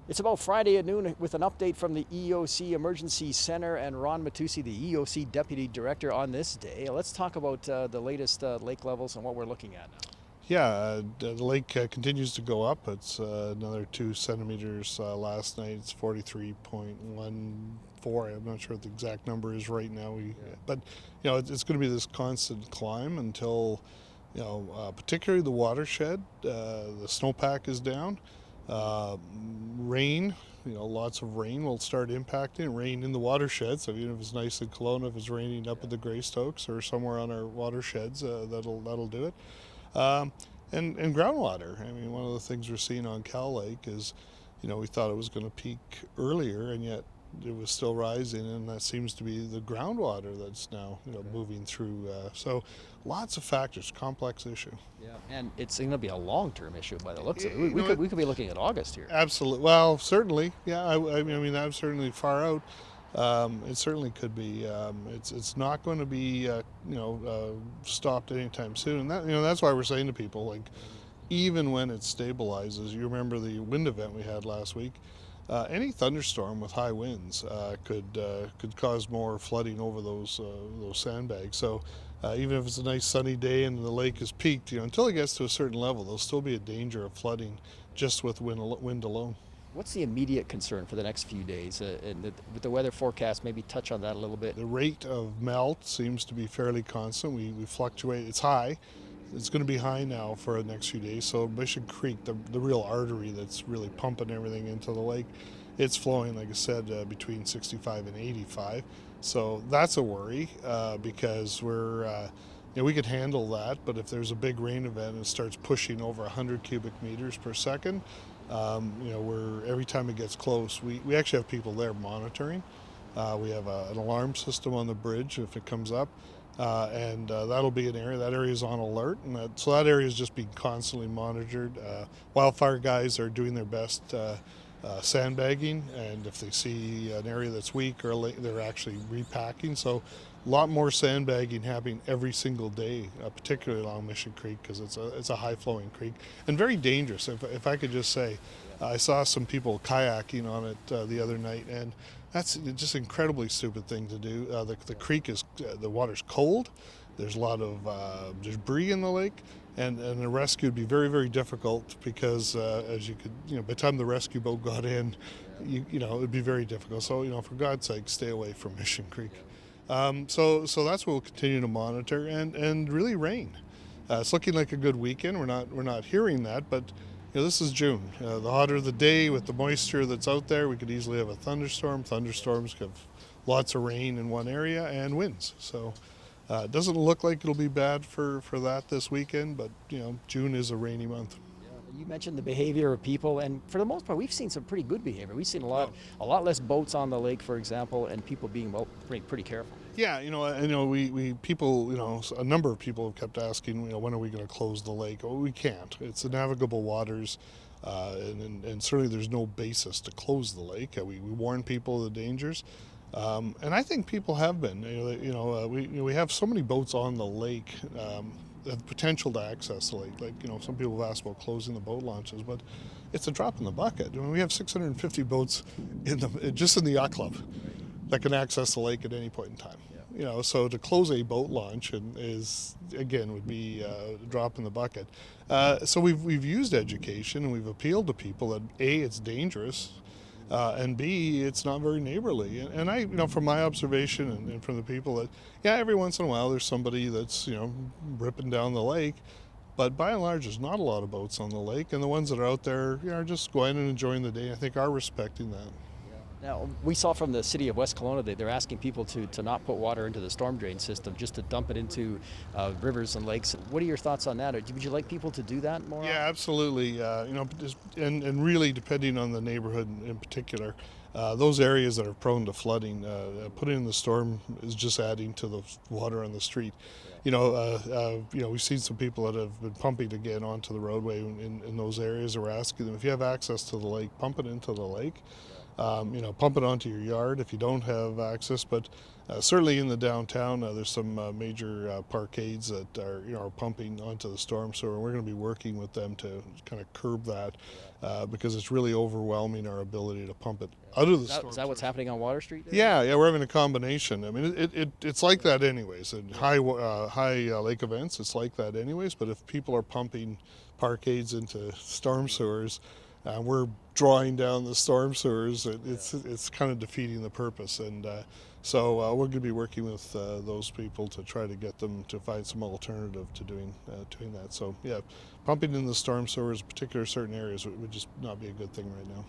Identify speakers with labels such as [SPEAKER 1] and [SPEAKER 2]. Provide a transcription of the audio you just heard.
[SPEAKER 1] It's about Friday at noon with an update from the EOC Emergency Center and Ron Mattiussi, the EOC Deputy Director, on this day. Let's talk about the latest lake levels and what we're looking at now.
[SPEAKER 2] Yeah, the lake continues to go up. It's another 2 centimeters last night. It's 43.14. I'm not sure what the exact number is right now. But it's going to be this constant climb until particularly the watershed. The snowpack is down. Uh, Rain, lots of rain will start impacting. Rain in the watershed. So even if it's nice in Kelowna, if it's raining up at the Greystokes or somewhere on our watersheds, that'll do it. Um, and groundwater. I mean, one of the things we're seeing on Cal Lake is, we thought it was going to peak earlier, and yet it was still rising, and that seems to be the groundwater that's now moving through. So, lots of factors, complex issue.
[SPEAKER 1] Yeah, and it's going to be a long-term issue by the looks of it. We,
[SPEAKER 2] You
[SPEAKER 1] we
[SPEAKER 2] know,
[SPEAKER 1] could we could be looking at August here.
[SPEAKER 2] Absolutely. Well, certainly. Yeah. I mean, that's certainly far out. It certainly could be. It's not going to be stopped anytime soon, and that's why we're saying to people, like, even when it stabilizes. You remember the wind event we had last week. Any thunderstorm with high winds could cause more flooding over those sandbags. So even if it's a nice sunny day and the lake is peaked, until it gets to a certain level, there'll still be a danger of flooding just with wind alone.
[SPEAKER 1] What's the immediate concern for the next few days? With the weather forecast, maybe touch on that a little bit.
[SPEAKER 2] The rate of melt seems to be fairly constant. We fluctuate. It's high. It's going to be high now for the next few days. So Mission Creek, the real artery that's really pumping everything into the lake, it's flowing, like I said, between 65 and 85. So that's a worry because we could handle that. But if there's a big rain event and it starts pushing over 100 cubic meters per second, we're every time it gets close, we actually have people there monitoring. We have an alarm system on the bridge if it comes up, and that'll be an area. That area is on alert, and so that area is just being constantly monitored. Wildfire guys are doing their best sandbagging, and if they see an area that's weak, or they're actually repacking. So a lot more sandbagging happening every single day, particularly along Mission Creek, because it's a high flowing creek and very dangerous. If I could just say, I saw some people kayaking on it the other night, and that's just an incredibly stupid thing to do. The creek is the water's cold. There's a lot of debris in the lake, and the rescue would be very, very difficult because, as you could, by the time the rescue boat got in, it would be very difficult. So, for God's sake, stay away from Mission Creek. So that's what we'll continue to monitor, and really rain. It's looking like a good weekend. We're not hearing that, but this is June. The hotter the day with the moisture that's out there, we could easily have a thunderstorm. Thunderstorms have lots of rain in one area and winds. So it doesn't look like it'll be bad for that this weekend, but June is a rainy month.
[SPEAKER 1] You mentioned the behavior of people, and for the most part, we've seen some pretty good behavior. We've seen
[SPEAKER 2] Oh.
[SPEAKER 1] a lot less boats on the lake, for example, and people being pretty careful.
[SPEAKER 2] Yeah, we people, a number of people have kept asking, when are we going to close the lake? Well, we can't. It's the navigable waters, and certainly there's no basis to close the lake. We warn people of the dangers, and I think people have been. We have so many boats on the lake. Have potential to access the lake. Like, some people have asked about closing the boat launches, but it's a drop in the bucket. I mean, we have 650 boats just in the yacht club that can access the lake at any point in time. So to close a boat launch would be a drop in the bucket. So we've used education, and we've appealed to people that A, it's dangerous, and B, it's not very neighborly. And I, from my observation and from the people that, yeah, every once in a while there's somebody that's, ripping down the lake, but by and large there's not a lot of boats on the lake, and the ones that are out there, are just going and enjoying the day. I think are respecting that.
[SPEAKER 1] Now, we saw from the city of West Kelowna that they're asking people to not put water into the storm drain system, just to dump it into rivers and lakes. What are your thoughts on that? Or would you like people to do that more?
[SPEAKER 2] Yeah, absolutely. And really depending on the neighborhood in particular, those areas that are prone to flooding, putting in the storm is just adding to the water on the street. We've seen some people that have been pumping to get onto the roadway in those areas. We're asking them, if you have access to the lake, pump it into the lake. pump it onto your yard if you don't have access. But certainly in the downtown, there's some major parkades that are pumping onto the storm sewer, and we're going to be working with them to kind of curb that because it's really overwhelming our ability to pump it out of the storm.
[SPEAKER 1] Is that what's happening on Water Street there?
[SPEAKER 2] Yeah, we're having a combination. I mean, it's like that anyways. In high lake events, it's like that anyways. But if people are pumping parkades into storm sewers, we're drawing down the storm sewers. It's kind of defeating the purpose, and so we're going to be working with those people to try to get them to find some alternative to doing that. So yeah, pumping in the storm sewers, particular certain areas, would just not be a good thing right now.